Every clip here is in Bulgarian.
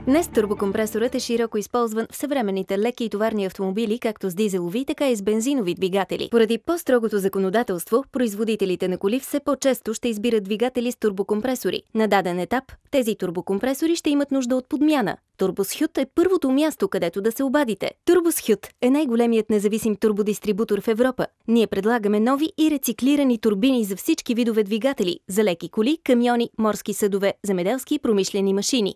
Днес турбокомпресорът е широко използван в съвременните леки и товарни автомобили, както с дизелови, така и с бензинови двигатели. Поради по-строгото законодателство, производителите на коли все по-често ще избират двигатели с турбокомпресори. На даден етап тези турбокомпресори ще имат нужда от подмяна. Турбосхют е първото място, където да се обадите. Турбосхют е най-големият независим турбодистрибутор в Европа. Ние предлагаме нови и рециклирани турбини за всички видове двигатели, за леки коли, камиони, морски съдове, земеделски и промишлени машини.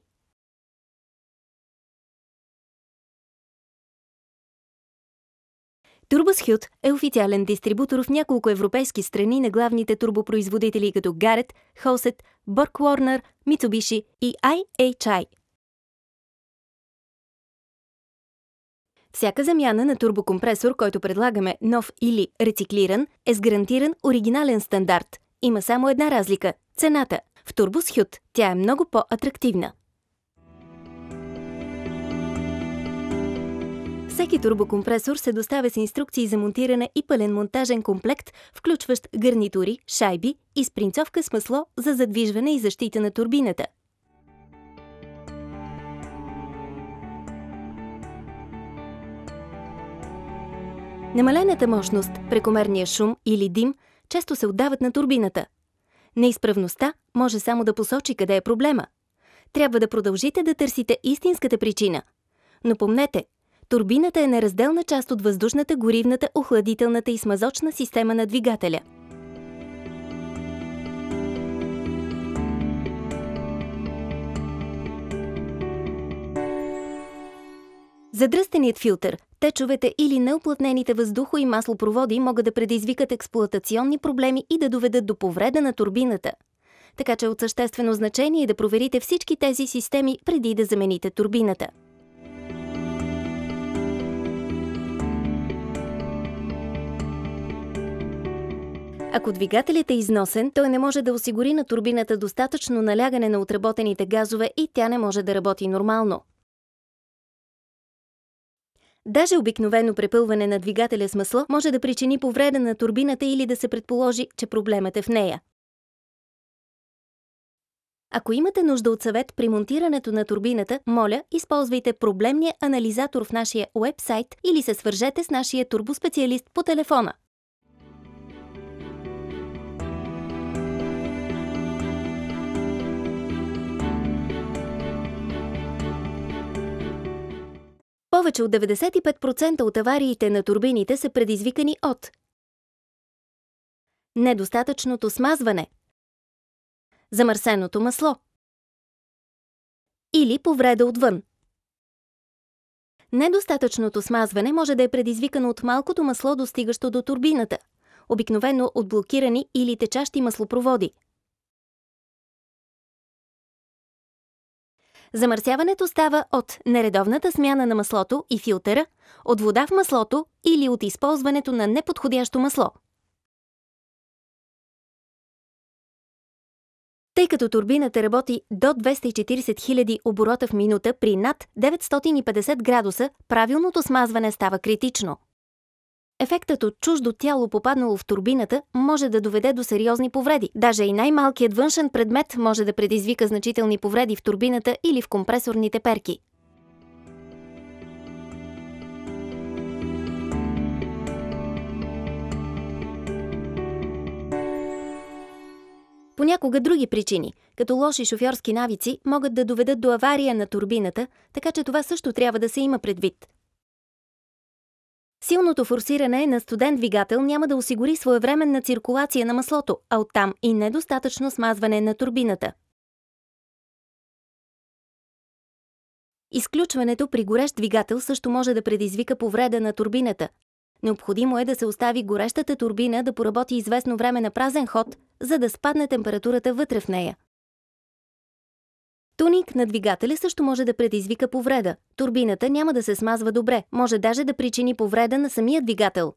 Турбосхют е официален дистрибутор в няколко европейски страни на главните турбопроизводители като Garrett, Hosset, BorgWarner, Mitsubishi и IHI. Всяка замяна на турбокомпресор, който предлагаме нов или рециклиран, е с гарантиран оригинален стандарт. Има само една разлика – цената. В Турбосхют тя е много по-атрактивна. Всеки турбокомпресор се доставя с инструкции за монтиране и пълен монтажен комплект, включващ гарнитури, шайби и спринцовка с масло за задвижване и защита на турбината. Намалената мощност, прекомерния шум или дим често се отдават на турбината. Неизправността може само да посочи къде е проблема. Трябва да продължите да търсите истинската причина. Но помнете, турбината е неразделна част от въздушната, горивната, охладителната и смазочна система на двигателя. Задръстеният филтър, течовете или неуплътнените въздухо- и маслопроводи могат да предизвикат експлоатационни проблеми и да доведат до повреда на турбината. Така че от съществено значение е да проверите всички тези системи преди да замените турбината. Ако двигателят е износен, той не може да осигури на турбината достатъчно налягане на отработените газове и тя не може да работи нормално. Даже обикновено препълване на двигателя с масло може да причини повреда на турбината или да се предположи, че проблемът е в нея. Ако имате нужда от съвет при монтирането на турбината, моля, използвайте проблемния анализатор в нашия уебсайт или се свържете с нашия турбоспециалист по телефона. Повече от 95% от авариите на турбините са предизвикани от недостатъчното смазване, замърсеното масло или повреда отвън. Недостатъчното смазване може да е предизвикано от малкото масло, достигащо до турбината, обикновено от блокирани или течащи маслопроводи. Замърсяването става от нередовната смяна на маслото и филтъра, от вода в маслото или от използването на неподходящо масло. Тъй като турбината работи до 240 000 оборота в минута при над 950 градуса, правилното смазване става критично. Ефектът от чуждо тяло, попаднало в турбината, може да доведе до сериозни повреди. Даже и най-малкият външен предмет може да предизвика значителни повреди в турбината или в компресорните перки. Понякога други причини, като лоши шофьорски навици, могат да доведат до авария на турбината, така че това също трябва да се има предвид. Силното форсиране на студен двигател няма да осигури своевременна циркулация на маслото, а оттам и недостатъчно смазване на турбината. Изключването при горещ двигател също може да предизвика повреда на турбината. Необходимо е да се остави горещата турбина да поработи известно време на празен ход, за да спадне температурата вътре в нея. Тунинг на двигателя също може да предизвика повреда. Турбината няма да се смазва добре, може даже да причини повреда на самия двигател.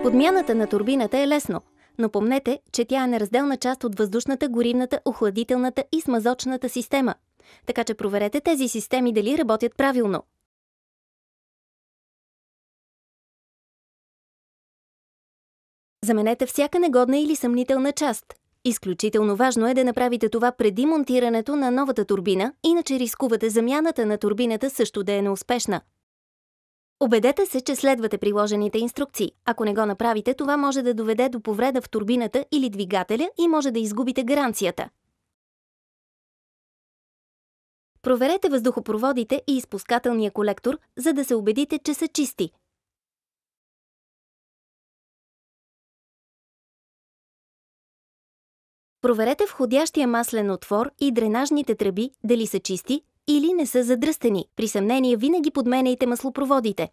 Подмяната на турбината е лесно, но помнете, че тя е неразделна част от въздушната, горивната, охладителната и смазочната система. Така че проверете тези системи дали работят правилно. Заменете всяка негодна или съмнителна част. Изключително важно е да направите това преди монтирането на новата турбина, иначе рискувате замяната на турбината също да е неуспешна. Убедете се, че следвате приложените инструкции. Ако не го направите, това може да доведе до повреда в турбината или двигателя и може да изгубите гаранцията. Проверете въздухопроводите и изпускателния колектор, за да се убедите, че са чисти. Проверете входящия маслен отвор и дренажните тръби дали са чисти или не са задръстени. При съмнение винаги подменяйте маслопроводите.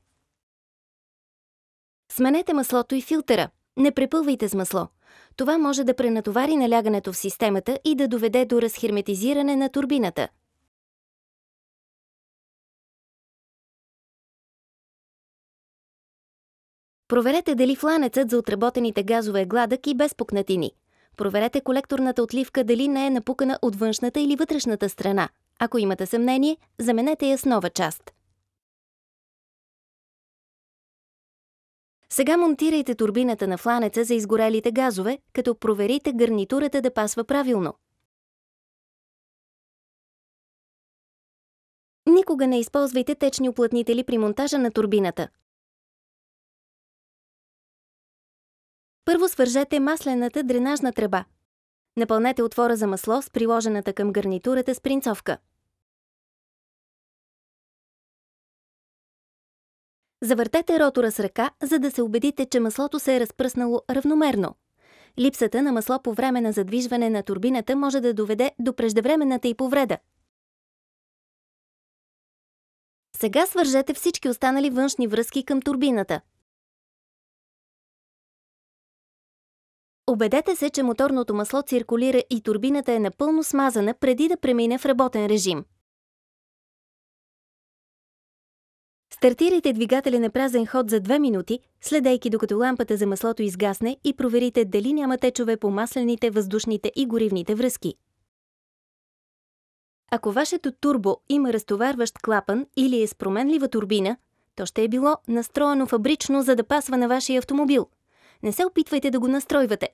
Сменете маслото и филтъра. Не препълвайте с масло. Това може да пренатовари налягането в системата и да доведе до разхерметизиране на турбината. Проверете дали фланецът за отработените газове е гладък и без пукнатини. Проверете колекторната отливка дали не е напукана от външната или вътрешната страна. Ако имате съмнение, заменете я с нова част. Сега монтирайте турбината на фланеца за изгорелите газове, като проверите гарнитурата да пасва правилно. Никога не използвайте течни уплътнители при монтажа на турбината. Първо свържете маслената дренажна тръба. Напълнете отвора за масло с приложената към гарнитурата спринцовка. Завъртете ротора с ръка, за да се убедите, че маслото се е разпръснало равномерно. Липсата на масло по време на задвижване на турбината може да доведе до преждевременната й повреда. Сега свържете всички останали външни връзки към турбината. Убедете се, че моторното масло циркулира и турбината е напълно смазана преди да премине в работен режим. Стартирайте двигателя на празен ход за 2 минути, следейки докато лампата за маслото изгасне и проверите дали няма течове по маслените, въздушните и горивните връзки. Ако вашето турбо има разтоварващ клапан или е с променлива турбина, то ще е било настроено фабрично, за да пасва на вашия автомобил. Не се опитвайте да го настройвате.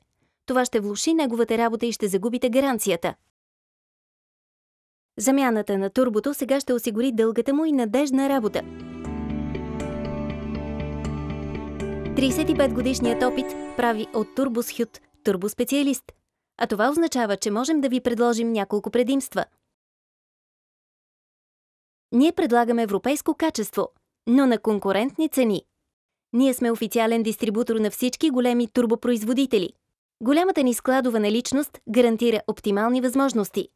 Това ще влоши неговата работа и ще загубите гаранцията. Замяната на турбото сега ще осигури дългата му и надеждна работа. 35-годишният опит прави от Turbos Hütt турбоспециалист. А това означава, че можем да ви предложим няколко предимства. Ние предлагаме европейско качество, но на конкурентни цени. Ние сме официален дистрибутор на всички големи турбопроизводители. Голямата ни складова наличност гарантира оптимални възможности.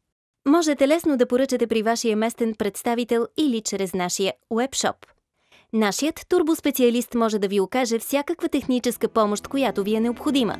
Можете лесно да поръчате при вашия местен представител или чрез нашия уебшоп. Нашият турбоспециалист може да ви окаже всякаква техническа помощ, която ви е необходима.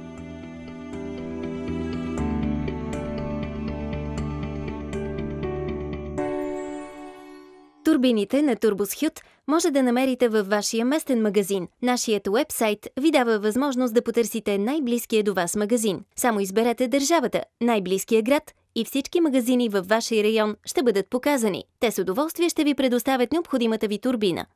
Турбините на Turbos Hütt може да намерите във вашия местен магазин. Нашият уебсайт ви дава възможност да потърсите най-близкия до вас магазин. Само изберете държавата, най-близкия град и всички магазини във вашия район ще бъдат показани. Те с удоволствие ще ви предоставят необходимата ви турбина.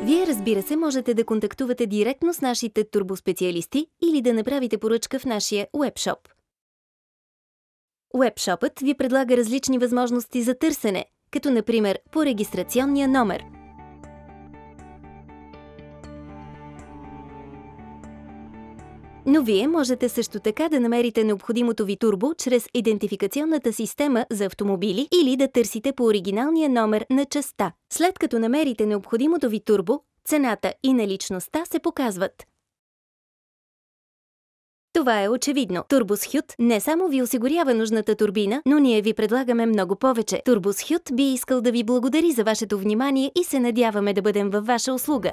Вие, разбира се, можете да контактувате директно с нашите турбоспециалисти или да направите поръчка в нашия уебшоп. Уебшопът ви предлага различни възможности за търсене, като например по регистрационния номер. Но вие можете също така да намерите необходимото ви турбо чрез идентификационната система за автомобили или да търсите по оригиналния номер на частта. След като намерите необходимото ви турбо, цената и наличността се показват. Това е очевидно. Turbos Hütt не само ви осигурява нужната турбина, но ние ви предлагаме много повече. Turbos Hütt би искал да ви благодари за вашето внимание и се надяваме да бъдем във ваша услуга.